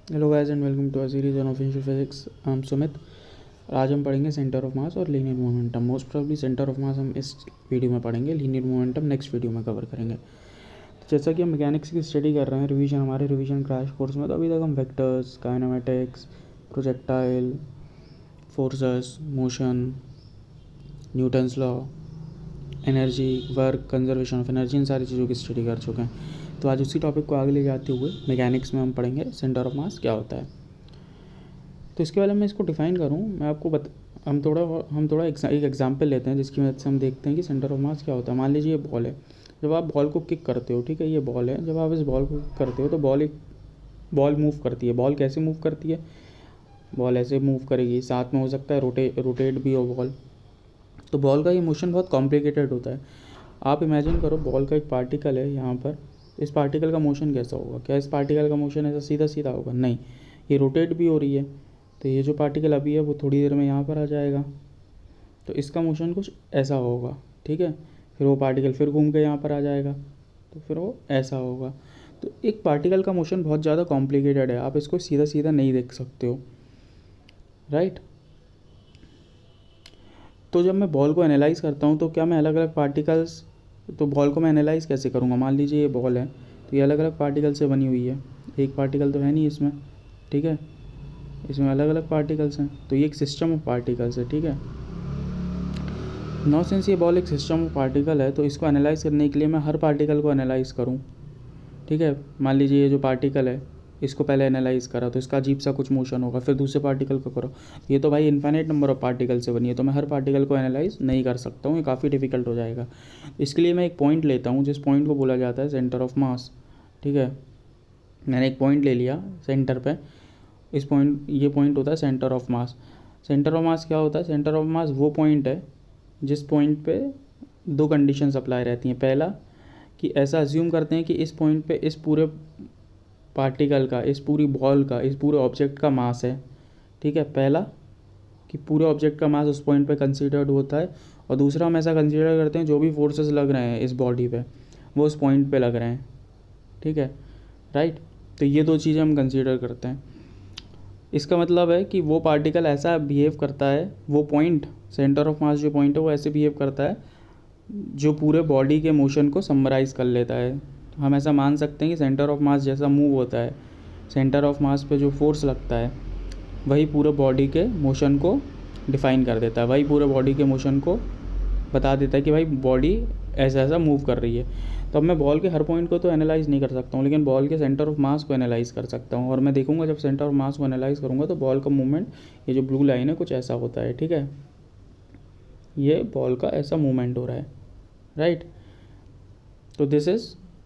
Hello guys and welcome to a series on official physics. I am Sumit. आज हम पढ़ेंगे centre of mass और linear momentum. Most probably centre of mass हम इस video में पढ़ेंगे, लीनियर मोमेंटम नेक्स्ट वीडियो में कवर करेंगे। तो जैसा कि हम मैकेनिक्स की स्टडी कर रहे हैं, हमारे रिवीजन क्रैश कोर्स में, तो अभी तक हम vectors, kinematics, projectile, forces, motion, Newton's law, energy, work, conservation of energy, इन सारी चीज़ों की स्टडी कर चुके हैं। तो आज उसी टॉपिक को आगे ले जाते हुए मैकेनिक्स में हम पढ़ेंगे सेंटर ऑफ मास क्या होता है। तो इसके पहले मैं इसको डिफ़ाइन करूँ, मैं आपको हम थोड़ा एक एग्जांपल लेते हैं जिसकी मदद से हम देखते हैं कि सेंटर ऑफ मास क्या होता है। मान लीजिए ये बॉल है। जब आप बॉल को किक करते हो, ठीक है, ये बॉल है, जब आप इस बॉल को किक करते हो तो बॉल मूव करती है। बॉल कैसे मूव करती है? बॉल ऐसे मूव करेगी, साथ में हो सकता है रोटेट भी हो बॉल। तो बॉल का ये मोशन बहुत कॉम्प्लिकेटेड होता है। आप इमेजिन करो, बॉल का एक पार्टिकल है यहाँ पर। इस पार्टिकल का मोशन कैसा होगा? क्या इस पार्टिकल का मोशन ऐसा सीधा सीधा होगा? नहीं, ये रोटेट भी हो रही है। तो ये जो पार्टिकल अभी है वो थोड़ी देर में यहाँ पर आ जाएगा, तो इसका मोशन कुछ ऐसा होगा, ठीक है। फिर वो पार्टिकल फिर घूम के यहाँ पर आ जाएगा, तो फिर वो ऐसा होगा। तो एक पार्टिकल का मोशन बहुत ज़्यादा कॉम्प्लिकेटेड है, आप इसको सीधा सीधा नहीं देख सकते हो, राइट। तो जब मैं बॉल को एनालाइज़ करता हूँ तो क्या मैं अलग अलग पार्टिकल्स, तो बॉल को मैं एनालाइज़ कैसे करूँगा? मान लीजिए ये बॉल है, तो ये अलग अलग पार्टिकल से बनी हुई है। एक पार्टिकल तो है नहीं इसमें, ठीक है, इसमें अलग अलग पार्टिकल्स हैं। तो ये एक सिस्टम ऑफ पार्टिकल्स है, ठीक है। नो सेंस ये बॉल एक सिस्टम ऑफ पार्टिकल है, तो इसको एनालाइज़ करने के लिए मैं हर पार्टिकल को एनालाइज़ करूँ, ठीक है। मान लीजिए ये जो पार्टिकल है, इसको पहले एनालाइज़ करा तो इसका अजीब सा कुछ मोशन होगा, फिर दूसरे पार्टिकल को करो। ये तो भाई इन्फिनिट नंबर ऑफ पार्टिकल से बनी है, तो मैं हर पार्टिकल को एनालाइज़ नहीं कर सकता हूँ, ये काफ़ी डिफिकल्ट हो जाएगा। इसके लिए मैं एक पॉइंट लेता हूँ, जिस पॉइंट को बोला जाता है सेंटर ऑफ मास, ठीक है। मैंने एक पॉइंट ले लिया सेंटर पे। ये पॉइंट होता है centre of mass. Centre of मास क्या होता है? सेंटर ऑफ मास वो पॉइंट है जिस पॉइंट पे दो कंडीशंस अप्लाई रहती हैं। पहला, कि ऐसा अज्यूम करते हैं कि इस पॉइंट पे इस पूरे पार्टिकल का, इस पूरी बॉल का, इस पूरे ऑब्जेक्ट का मास है, ठीक है। पहला, कि पूरे ऑब्जेक्ट का मास उस पॉइंट पे कंसीडर्ड होता है। और दूसरा, हम ऐसा कंसीडर करते हैं जो भी फोर्सेस लग रहे हैं इस बॉडी पे, वो उस पॉइंट पे लग रहे हैं, ठीक है, राइट। तो ये दो चीज़ें हम कंसीडर करते हैं। इसका मतलब है कि वो पार्टिकल ऐसा बिहेव करता है, वो पॉइंट, सेंटर ऑफ मास जो पॉइंट है वो ऐसे बिहेव करता है जो पूरे बॉडी के मोशन को समराइज़ कर लेता है। हम ऐसा मान सकते हैं कि सेंटर ऑफ मास जैसा मूव होता है, सेंटर ऑफ मास पे जो फोर्स लगता है वही पूरे बॉडी के मोशन को डिफ़ाइन कर देता है, वही पूरे बॉडी के मोशन को बता देता है कि भाई बॉडी ऐसा ऐसा मूव कर रही है। तो अब मैं बॉल के हर पॉइंट को तो एनालाइज़ नहीं कर सकता हूँ, लेकिन बॉल के सेंटर ऑफ मास को एनालाइज़ कर सकता हूँ। और मैं देखूंगा जब सेंटर ऑफ मास को एनालाइज़ करूँगा तो बॉल का मूवमेंट, ये जो ब्लू लाइन है, कुछ ऐसा होता है, ठीक है। ये बॉल का ऐसा मूवमेंट हो रहा है, राइट। तो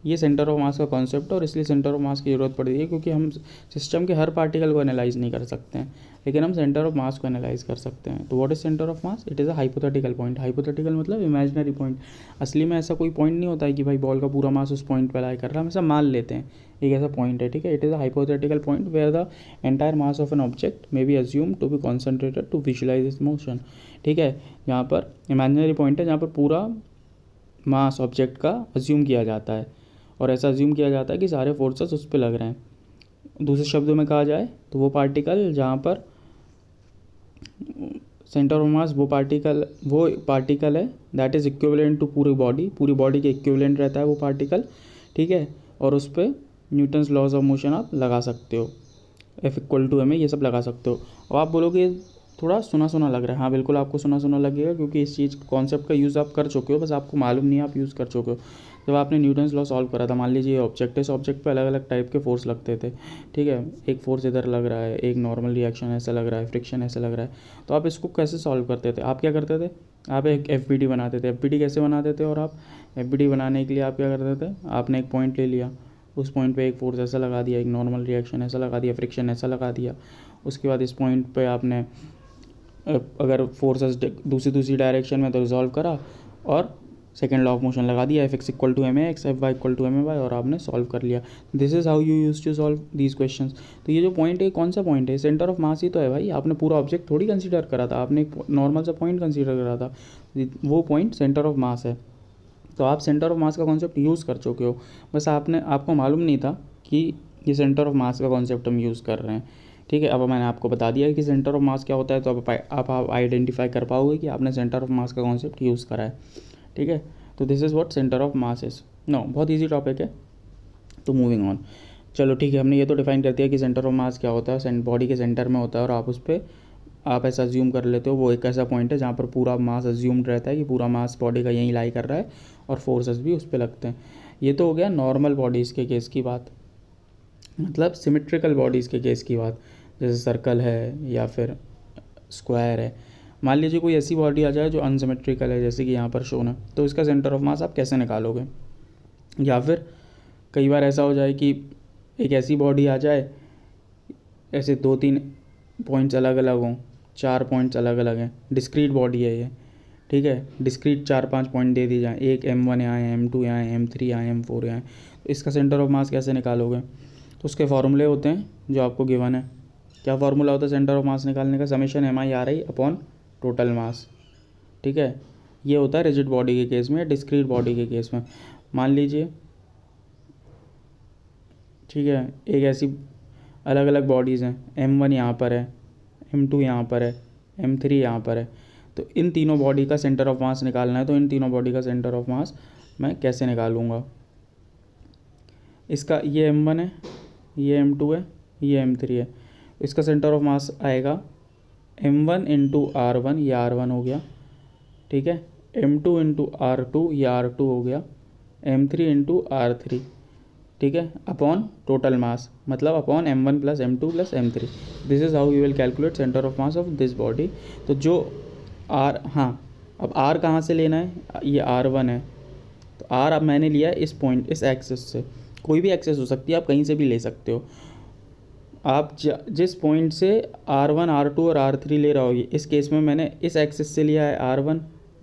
ये सेंटर ऑफ मास का कॉन्सेप्ट है, और इसलिए सेंटर ऑफ मास की ज़रूरत पड़ती है, क्योंकि हम सिस्टम के हर पार्टिकल को एनालाइज़ नहीं कर सकते हैं, लेकिन हम सेंटर ऑफ मास को एनालाइज़ कर सकते हैं। तो what is centre of mass? It is a hypothetical point. Hypothetical मतलब इमेजिनरी पॉइंट। असली में ऐसा कोई पॉइंट नहीं होता है कि भाई बॉल का पूरा मास उस पॉइंट पर लाई कर रहा है, हम ऐसा मान लेते हैं एक ऐसा पॉइंट है, ठीक है। It is a hypothetical point where the entire mass of an object may be assume to be concentrated to visualise its motion, ठीक है। यहाँ पर इमेजिनरी पॉइंट है जहाँ पर पूरा मास ऑब्जेक्ट का अज्यूम किया जाता है, और ऐसा अज्यूम किया जाता है कि सारे फोर्सेस उस पर लग रहे हैं। दूसरे शब्दों में कहा जाए तो वो पार्टिकल जहाँ पर सेंटर ऑफ मास, वो पार्टिकल है दैट इज़ इक्विवेलेंट टू पूरी बॉडी के इक्विवेलेंट रहता है वो पार्टिकल, ठीक है। और उस पर न्यूटन्स लॉज ऑफ मोशन आप लगा सकते हो, F=ma, ये सब लगा सकते हो। और आप बोलोगे थोड़ा सुना सुना लग रहा है। हाँ बिल्कुल, आपको सुना सुना लगेगा, क्योंकि इस चीज़ कॉन्सेप्ट का यूज़ आप कर चुके हो, बस आपको मालूम नहीं है आप यूज़ कर चुके हो। जब आपने न्यूटन्स लॉ सॉल्व करा था, मान लीजिए ये ऑब्जेक्ट है, इस ऑब्जेक्ट पे अलग अलग टाइप के फोर्स लगते थे, ठीक है। एक फोर्स इधर लग रहा है, एक नॉर्मल रिएक्शन ऐसा लग रहा है, फ्रिक्शन ऐसा लग रहा है। तो आप इसको कैसे सॉल्व करते थे? आप क्या करते थे? आप एक FBD बनाते थे। FBD कैसे बनाते थे? और आप FBD बनाने के लिए आप क्या करते थे? आपने एक पॉइंट ले लिया, उस पॉइंट पे एक फोर्स ऐसा लगा दिया, एक नॉर्मल रिएक्शन ऐसा लगा दिया, फ्रिक्शन ऐसा लगा दिया। उसके बाद इस पॉइंट पे आपने अगर फोर्सेस दूसरी डायरेक्शन में तो रिजॉल्व करा, और सेकेंड लॉ ऑफ मोशन लगा दिया, F=ma x, Fy=ma y, और आपने सॉल्व कर लिया। This is how you use to solve these questions. तो ये जो पॉइंट है, कौन सा पॉइंट है? सेंटर ऑफ मास ही तो है भाई। आपने पूरा ऑब्जेक्ट थोड़ी कंसीडर करा था, आपने एक नॉर्मल सा पॉइंट कंसीडर करा था, वो पॉइंट सेंटर ऑफ मास है। तो आप सेंटर ऑफ मास का कॉन्सेप्ट यूज़ कर चुके हो, बस आपको मालूम नहीं था कि ये सेंटर ऑफ मास का कॉन्सेप्ट हम यूज़ कर रहे हैं, ठीक है। अब मैंने आपको बता दिया है कि सेंटर ऑफ मास क्या होता है, तो अब आप आइडेंटिफाई कर पाओगे कि आपने सेंटर ऑफ मास का कॉन्सेप्ट यूज़ करा है, ठीक है। तो this is what centre of mass is. No, बहुत ईजी टॉपिक है, तो मूविंग ऑन। चलो ठीक है, हमने ये तो डिफाइन कर दिया कि सेंटर ऑफ मास क्या होता है, बॉडी के सेंटर में होता है, और आप उस पर आप ऐसा अज्यूम कर लेते हो, वो एक ऐसा पॉइंट है जहाँ पर पूरा मास अज्यूम्ड रहता है कि पूरा मास बॉडी का यहीं लाई कर रहा है और फोर्सेस भी उस पर लगते हैं। ये तो हो गया नॉर्मल बॉडीज़ के केस की बात, मतलब सिमेट्रिकल बॉडीज़ के केस की बात, जैसे सर्कल है या फिर स्क्वायर है। मान लीजिए कोई ऐसी बॉडी आ जाए जो अनसिमेट्रिकल है, जैसे कि यहाँ पर शोन है, तो इसका सेंटर ऑफ मास आप कैसे निकालोगे। या फिर कई बार ऐसा हो जाए कि एक ऐसी बॉडी आ जाए, ऐसे 2-3 पॉइंट्स अलग अलग हों, 4 पॉइंट्स अलग अलग हैं, डिस्क्रीट बॉडी है ये, ठीक है। डिस्क्रीट 4-5 पॉइंट दे दिए जाएँ, एक M1 यहाँ है, M2 यहाँ है, M3 यहाँ है, M4 यहाँ है, तो इसका सेंटर ऑफ मास कैसे निकालोगे। तो उसके फॉर्मूले होते हैं जो आपको गिवन है। क्या फार्मूला होता है सेंटर ऑफ मास निकालने का, summation MI/RI upon total mass, ठीक है। ये होता है रिजिड बॉडी के केस में, डिस्क्रीट बॉडी के केस में। मान लीजिए, ठीक है, एक ऐसी अलग अलग बॉडीज़ हैं, M1 यहाँ पर है, M2 यहाँ पर है, M3 यहाँ पर है, तो इन तीनों बॉडी का सेंटर ऑफ मास निकालना है। तो इन तीनों बॉडी का सेंटर ऑफ मास मैं कैसे निकालूंगा। इसका ये M1 है, ये M2 है, ये M3 है, इसका सेंटर ऑफ मास आएगा M1 इंटू R1, ये R1 हो गया, ठीक है, M2 इंटू R2, ये R2 हो गया, M3 इंटू R3, ठीक है, अपॉन टोटल मास, मतलब upon M1 plus M2 plus M3। This is how you will calculate centre of mass of this body. तो जो हाँ, अब R कहाँ से लेना है, ये R1 है, तो R अब मैंने लिया है इस पॉइंट, इस एक्सिस से, कोई भी एक्सिस हो सकती है, आप कहीं से भी ले सकते हो। आप जिस पॉइंट से R1, R2 और R3 ले रहा होगी, इस केस में मैंने इस एक्सिस से लिया है R1,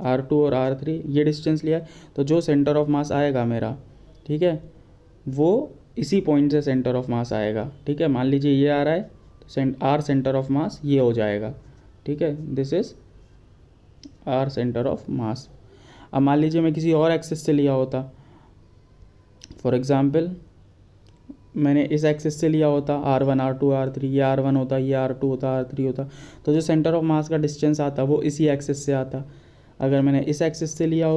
R2 और R3, ये डिस्टेंस लिया है, तो जो सेंटर ऑफ मास आएगा मेरा, ठीक है, वो इसी पॉइंट से सेंटर ऑफ मास आएगा, ठीक है। मान लीजिए ये आ रहा है, तो R सेंटर ऑफ मास ये हो जाएगा, ठीक है, this is R centre of मास। अब मान लीजिए मैं किसी और एक्सिस से लिया होता, फॉर एग्ज़ाम्पल मैंने इस एक्सिस से लिया होता, R1, R2, R3, ये R1 होता, ये R2 होता, R3 होता, तो जो सेंटर ऑफ मास का डिस्टेंस आता वो इसी एक्सिस से आता। अगर मैंने इस एक्सिस से लिया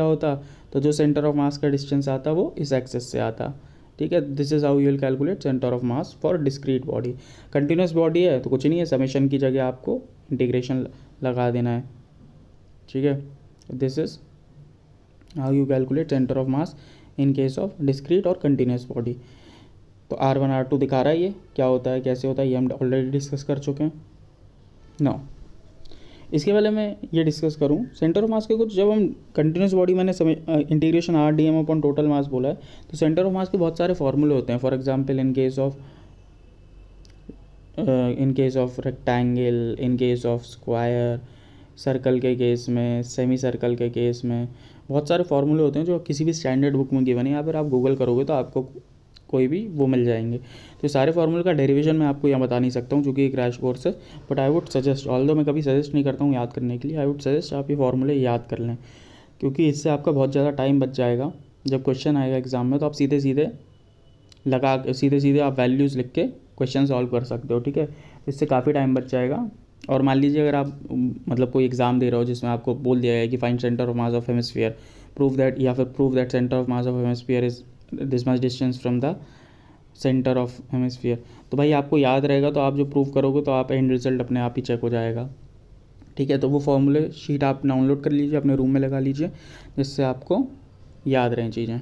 होता, तो जो सेंटर ऑफ मास का डिस्टेंस आता वो इस एक्सिस से आता, ठीक है। This is how you will calculate centre of mass for discrete body. Continuous body है तो कुछ नहीं है, समेशन की जगह आपको इंटीग्रेशन लगा देना है, ठीक है। This is how you calculate centre of mass in case of discrete और कंटिन्यूस बॉडी। तो R1, R2 दिखा रहा है, ये क्या होता है, कैसे होता है, ये हम ऑलरेडी डिस्कस कर चुके हैं। नाउ इसके पहले मैं ये डिस्कस करूँ सेंटर ऑफ मास के कुछ, जब हम कंटिन्यूस बॉडी मैंने integration RdM upon total mass बोला है, तो सेंटर ऑफ मास के बहुत सारे फॉर्मूले होते हैं। For example in case of rectangle, in case of square, circle के केस में, सेमी सर्कल के केस में, बहुत सारे फार्मूले होते हैं जो किसी भी स्टैंडर्ड बुक में गिवन है, या फिर आप गूगल करोगे तो आपको कोई भी वो मिल जाएंगे। तो सारे फार्मूले का डेरिवेशन मैं आपको यहाँ बता नहीं सकता हूँ क्योंकि एक क्रैश कोर्स है, but I would suggest, although मैं कभी सजेस्ट नहीं करता हूँ याद करने के लिए, आई वुड सजेस्ट आप ये फार्मूले याद कर लें, क्योंकि इससे आपका बहुत ज़्यादा टाइम बच जाएगा। जब क्वेश्चन आएगा एग्जाम में तो आप सीधे सीधे आप वैल्यूज़ लिख के क्वेश्चन सॉल्व कर सकते हो, ठीक है। इससे काफ़ी टाइम बच जाएगा। और मान लीजिए अगर आप मतलब कोई एग्ज़ाम दे रहे हो जिसमें आपको बोल दिया गया कि find centre of mass of hemisphere, prove that centre of mass of hemisphere is this much distance from the centre of hemisphere, तो भाई आपको याद रहेगा, तो आप जो प्रूव करोगे तो आप एंड रिजल्ट अपने आप ही चेक हो जाएगा, ठीक है। तो वो फॉर्मूले शीट आप डाउनलोड कर लीजिए, अपने रूम में लगा लीजिए, जिससे आपको याद रहें चीज़ें।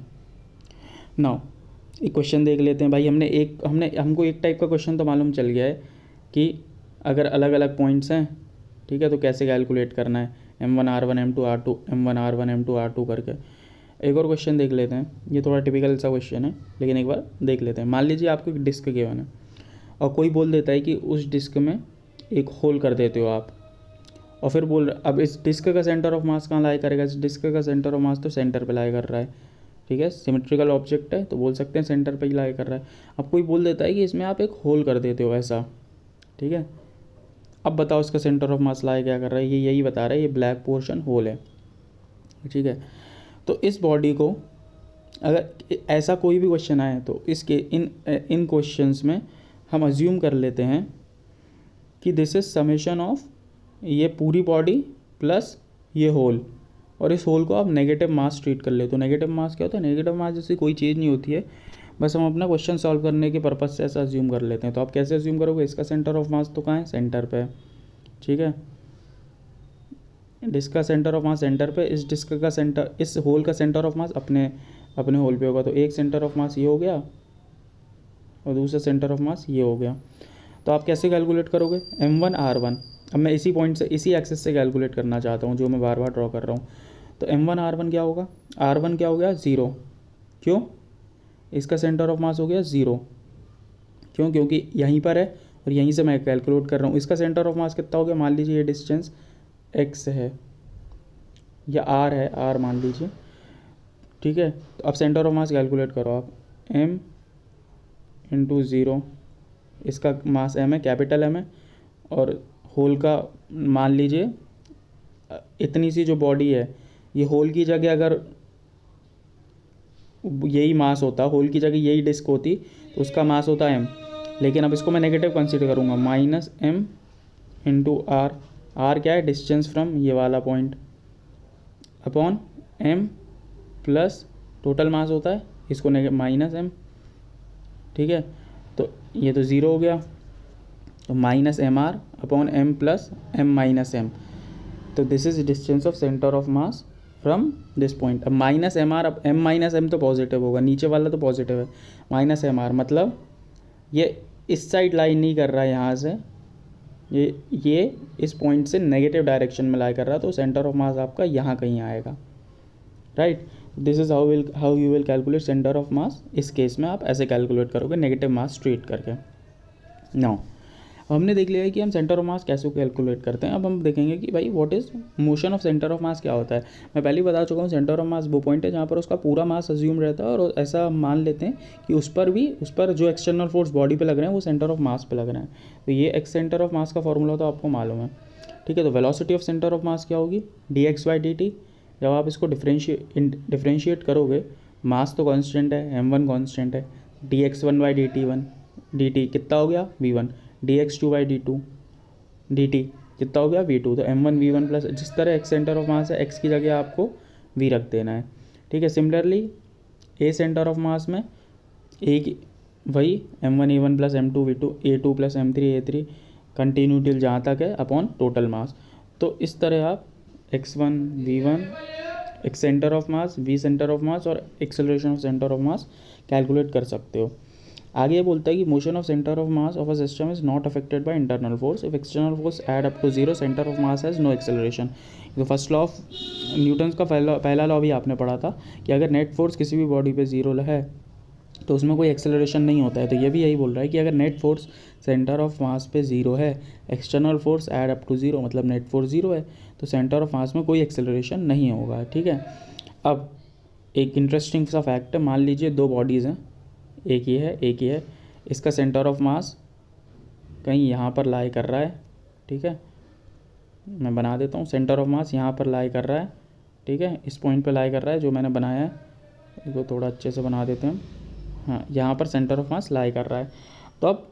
नाउ एक क्वेश्चन देख लेते हैं भाई। हमको एक टाइप का क्वेश्चन तो मालूम चल गया है कि अगर अलग अलग पॉइंट्स हैं, ठीक है, तो कैसे कैलकुलेट करना है, M1 R1 M2 R2, M1 R1 M2 R2 करके। एक और क्वेश्चन देख लेते हैं, ये थोड़ा टिपिकल सा क्वेश्चन है लेकिन एक बार देख लेते हैं। मान लीजिए आपको एक डिस्क गिवन है और कोई बोल देता है कि उस डिस्क में एक होल कर देते हो आप, और फिर अब इस डिस्क का सेंटर ऑफ मास कहाँ लाई करेगा, इस डिस्क का सेंटर ऑफ मास तो सेंटर पे लाई कर रहा है, ठीक है, सिमेट्रिकल ऑब्जेक्ट है तो बोल सकते हैं सेंटर पे ही लाई कर रहा है। अब कोई बोल देता है कि इसमें आप एक होल कर देते हो ऐसा, ठीक है, अब बताओ इसका सेंटर ऑफ मास लाई क्या कर रहा है, ये यही बता रहा है, ये ब्लैक पोर्शन होल है, ठीक है। तो इस बॉडी को अगर ऐसा कोई भी क्वेश्चन आए तो इसके इन क्वेश्चंस में हम अज्यूम कर लेते हैं कि दिस इज समेशन ऑफ ये पूरी बॉडी प्लस ये होल, और इस होल को आप नेगेटिव मास ट्रीट कर ले। तो नेगेटिव मास क्या होता है? नेगेटिव मास जैसी कोई चीज़ नहीं होती है, बस हम अपना क्वेश्चन सॉल्व करने के पर्पज़ से ऐसा अज्यूम कर लेते हैं। तो आप कैसे अज्यूम करोगे? इसका सेंटर ऑफ मास तो कहाँ है? सेंटर पे है, ठीक है। डिस्क का सेंटर ऑफ मास सेंटर पे, इस डिस्क का सेंटर, इस होल का सेंटर ऑफ मास अपने अपने होल पे होगा। तो एक सेंटर ऑफ मास ये हो गया और दूसरा सेंटर ऑफ मास ये हो गया। तो आप कैसे कैलकुलेट करोगे? m1 r1। अब मैं इसी पॉइंट से, इसी एक्सिस से कैलकुलेट करना चाहता हूँ जो मैं बार बार ड्रॉ कर रहा हूँ। तो m1 r1 क्या होगा? r1 क्या हो गया? 0। क्यों? इसका सेंटर ऑफ मास हो गया 0। क्यों? क्योंकि यहीं पर है और यहीं से मैं कैलकुलेट कर रहा हूँ। इसका सेंटर ऑफ मास कितना हो गया? मान लीजिए ये डिस्टेंस x है या r है, r मान लीजिए, ठीक है। तो अब सेंटर ऑफ मास कैलकुलेट करो आप, m इंटू 0, इसका मास m है, कैपिटल M है, और होल का मान लीजिए इतनी सी जो बॉडी है, ये होल की जगह अगर यही मास होता, होल की जगह यही डिस्क होती, तो उसका मास होता m। लेकिन अब इसको मैं नेगेटिव कंसीडर करूँगा, minus m into R. R क्या है? डिस्टेंस फ्रॉम ये वाला point, upon m plus total mass होता है, इसको माइनस m, ठीक है। तो ये तो 0 हो गया, तो minus M R upon m plus m minus m। तो this is distance of centre of mass from this point. अब माइनस एम आर, अब m माइनस m तो पॉजिटिव होगा, नीचे वाला तो पॉजिटिव है, माइनस एम आर मतलब ये इस साइड लाइन नहीं कर रहा है यहाँ से, ये इस पॉइंट से नेगेटिव डायरेक्शन में लाई कर रहा है। तो सेंटर ऑफ मास आपका यहाँ कहीं आएगा, right. This is how you will calculate centre of मास। इस केस में आप ऐसे कैलकुलेट करोगे नेगेटिव मास ट्रीट करके। नाउ हमने देख लिया है कि हम सेंटर ऑफ मास कैसे कैलकुलेट करते हैं। अब हम देखेंगे कि भाई what is motion of centre of मास क्या होता है। मैं पहले ही बता चुका हूँ, सेंटर ऑफ मास वो पॉइंट है जहाँ पर उसका पूरा मास अज्यूम रहता है, और ऐसा मान लेते हैं कि उस पर जो एक्सटर्नल फोर्स बॉडी पे लग रहे हैं वो सेंटर ऑफ मास पे लग रहे हैं। तो ये एक्स सेंटर ऑफ मास का फॉर्मूला तो आपको मालूम है, ठीक है। तो वेलोसिटी ऑफ सेंटर ऑफ मास क्या होगी? dx/dt। जब आप इसको डिफ्रेंशिएट करोगे, मास तो कांस्टेंट है, m1 कांस्टेंट है, dx1/dt कितना हो गया? v1, dx2/d2 dt कितना हो गया? v2। तो m1 v1 प्लस, जिस तरह x सेंटर ऑफ मास है, x की जगह आपको v रख देना है, ठीक है। सिमिलरली a सेंटर ऑफ मास में a की वही m1 a1 plus m2 v2, a2 plus m3 a3 continue till जहाँ तक है, अपॉन टोटल मास। तो इस तरह आप x1 v1, x centre of mass, v centre of mass और acceleration of centre of mass calculate कर सकते हो। आगे ये बोलता है कि motion of centre of mass of a system is not affected by internal force if external force add up to 0, centre of mass has no acceleration. तो first law of Newton's का पहला लॉ भी आपने पढ़ा था कि अगर net force किसी भी बॉडी पे 0 है तो उसमें कोई एक्सेलरेशन नहीं होता है। तो ये भी यही बोल रहा है कि अगर net force centre of mass पे 0 है, external force add up to 0, मतलब नेट फोर्स 0 है, तो सेंटर ऑफ मास में कोई एक्सेलरेशन नहीं होगा, ठीक है। अब एक इंटरेस्टिंग सा फैक्ट है, मान लीजिए दो बॉडीज़ हैं, एक ये है एक ये है, इसका सेंटर ऑफ मास कहीं यहाँ पर लाई कर रहा है, ठीक है। मैं बना देता हूँ, सेंटर ऑफ मास यहाँ पर लाई कर रहा है, ठीक है, इस पॉइंट पर लाई कर रहा है जो मैंने बनाया है, इसको थोड़ा अच्छे से बना देते हैं। हाँ, यहाँ पर सेंटर ऑफ मास लाई कर रहा है। तो अब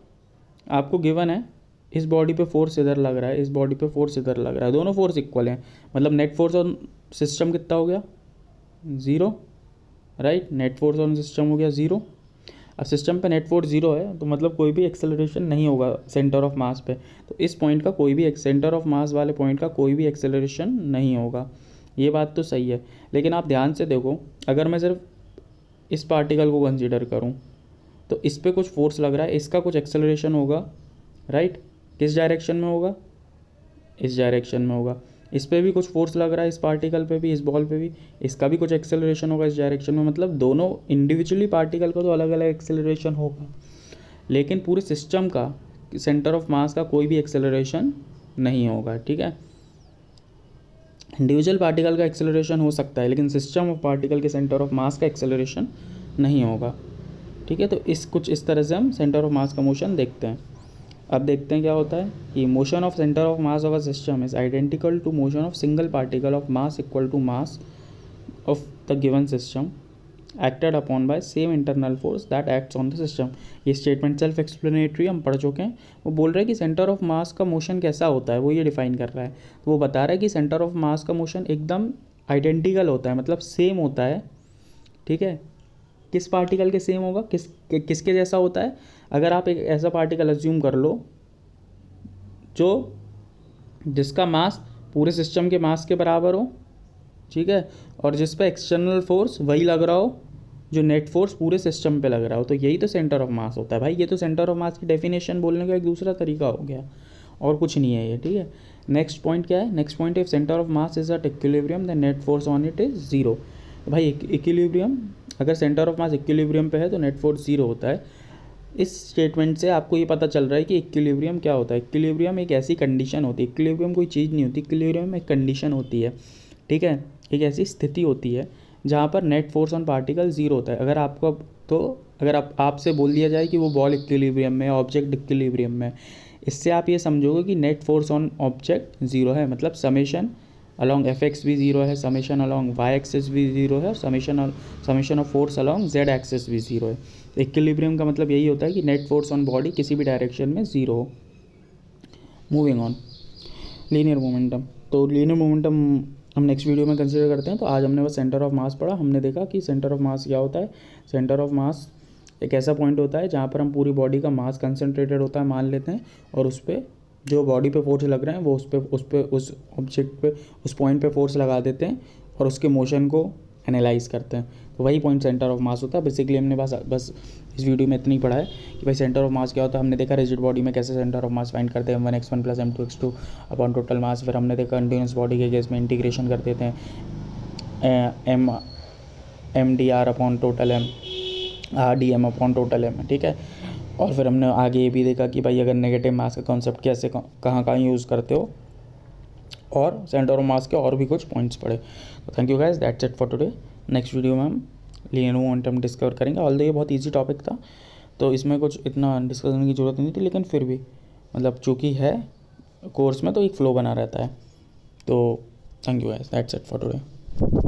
आपको गिवन है इस बॉडी पे फोर्स इधर लग रहा है, इस बॉडी पे फोर्स इधर लग रहा है, दोनों फोर्स इक्वल हैं, मतलब नेट फोर्स ऑन सिस्टम कितना हो गया? 0, right. Net force on system हो गया 0। अब सिस्टम पे नेट फोर्स 0 है तो मतलब कोई भी एक्सेलरेशन नहीं होगा सेंटर ऑफ मास पे। तो इस पॉइंट का कोई भी सेंटर ऑफ मास वाले पॉइंट का कोई भी एक्सेलरेशन नहीं होगा। ये बात तो सही है, लेकिन आप ध्यान से देखो, अगर मैं सिर्फ इस पार्टिकल को कंसीडर करूं तो इस पे कुछ फोर्स लग रहा है, इसका कुछ एक्सेलरेशन होगा, राइट। किस डायरेक्शन में होगा? इस डायरेक्शन में होगा। इस पे भी कुछ फोर्स लग रहा है, इस पार्टिकल पे भी, इस बॉल पे भी, इसका भी कुछ एक्सेलरेशन होगा इस डायरेक्शन में। मतलब दोनों इंडिविजुअली पार्टिकल का तो अलग अलग एक्सेलरेशन होगा, लेकिन पूरे सिस्टम का सेंटर ऑफ मास का कोई भी एक्सेलरेशन नहीं होगा, ठीक है। इंडिविजुअल पार्टिकल का एक्सेलरेशन हो सकता है, लेकिन सिस्टम ऑफ पार्टिकल के सेंटर ऑफ मास का एक्सेलरेशन नहीं होगा, ठीक है। तो कुछ इस तरह से हम सेंटर ऑफ मास का मोशन देखते हैं। अब देखते हैं क्या होता है कि motion of centre of mass of a system is identical to motion of single particle of mass equal to mass of the given system acted upon by same internal force that acts on the system. ये statement self explanatory हम पढ़ चुके हैं। वो बोल रहा है कि सेंटर ऑफ मास का मोशन कैसा होता है, वो ये डिफाइन कर रहा है। तो वो बता रहा है कि सेंटर ऑफ मास का मोशन एकदम आइडेंटिकल होता है, मतलब सेम होता है, ठीक है। किस पार्टिकल के सेम होगा, किसके जैसा होता है? अगर आप एक ऐसा पार्टिकल अज्यूम कर लो जो जिसका मास पूरे सिस्टम के मास के बराबर हो, ठीक है, और जिस पे एक्सटर्नल फोर्स वही लग रहा हो जो नेट फोर्स पूरे सिस्टम पे लग रहा हो, तो यही तो सेंटर ऑफ मास होता है भाई। ये तो सेंटर ऑफ मास की डेफिनेशन बोलने का एक दूसरा तरीका हो गया, और कुछ नहीं है ये, ठीक है। नेक्स्ट पॉइंट क्या है? Next point, if centre of mass is at equilibrium the net force on it is zero. तो भाई इक्विलिब्रियम, अगर सेंटर ऑफ मास इक्विलिब्रियम पे है तो नेट फोर्स ज़ीरो होता है। इस स्टेटमेंट से आपको ये पता चल रहा है कि इक्विलिब्रियम क्या होता है। इक्विलिब्रियम एक ऐसी कंडीशन होती है, इक्विलिब्रियम कोई चीज़ नहीं होती, इक्विलिब्रियम एक कंडीशन होती है, ठीक है। एक ऐसी स्थिति होती है जहाँ पर net force on particle zero होता है। अगर आपको तो अगर आपसे बोल दिया जाए कि वो बॉल इक्विलिब्रियम में, ऑब्जेक्ट इक्विलिब्रियम में, इससे आप ये समझोगे कि net force on object zero है, मतलब समेशन अलॉन्ग एफ एक्स भी ज़ीरो है, समेशन अलॉन्ग वाई एक्सिस भी ज़ीरो है, और summation of force along Z axis भी ज़ीरो है। इक्विलिब्रियम का मतलब यही होता है कि नेट फोर्स ऑन बॉडी किसी भी डायरेक्शन में ज़ीरो हो। Moving on, linear momentum. तो लीनियर मोमेंटम हम नेक्स्ट वीडियो में कंसिडर करते हैं। तो आज हमने बस सेंटर ऑफ मास पढ़ा। हमने देखा कि सेंटर ऑफ मास क्या होता है। सेंटर ऑफ मास एक ऐसा पॉइंट होता है जहाँ पर हम पूरी बॉडी का मास कंसंट्रेटेड होता है मान लेते हैं, और उस पर जो बॉडी पे फोर्स लग रहे हैं वो उस ऑब्जेक्ट पे, उस पॉइंट पे फोर्स लगा देते हैं और उसके मोशन को एनालाइज करते हैं। तो वही पॉइंट सेंटर ऑफ मास होता है। बेसिकली हमने बस इस वीडियो में इतना ही पढ़ा है कि भाई सेंटर ऑफ मास क्या होता है। हमने देखा रिजिड बॉडी में कैसे सेंटर ऑफ मास फाइंड करते हैं, m1x1 + m2x2 upon total mass. फिर हमने देखा कंटिन्यूस बॉडी के केस में इंटीग्रेशन कर देते हैं mdr upon total m, rdm upon total m, ठीक है। और फिर हमने आगे ये भी देखा कि भाई अगर नेगेटिव मास का कॉन्सेप्ट कैसे कहाँ यूज़ करते हो, और सेंटर ऑफ मास के और भी कुछ पॉइंट्स पढ़े। तो thank you guys, that's it for today. Next video में हम लीनियर मोमेंटम डिस्कवर करेंगे। ऑल्दो ये बहुत इजी टॉपिक था, तो इसमें कुछ इतना डिस्कशन की ज़रूरत नहीं थी, लेकिन फिर भी मतलब चूँकि है कोर्स में तो एक फ़्लो बना रहता है। तो thank you guys, that's it for today.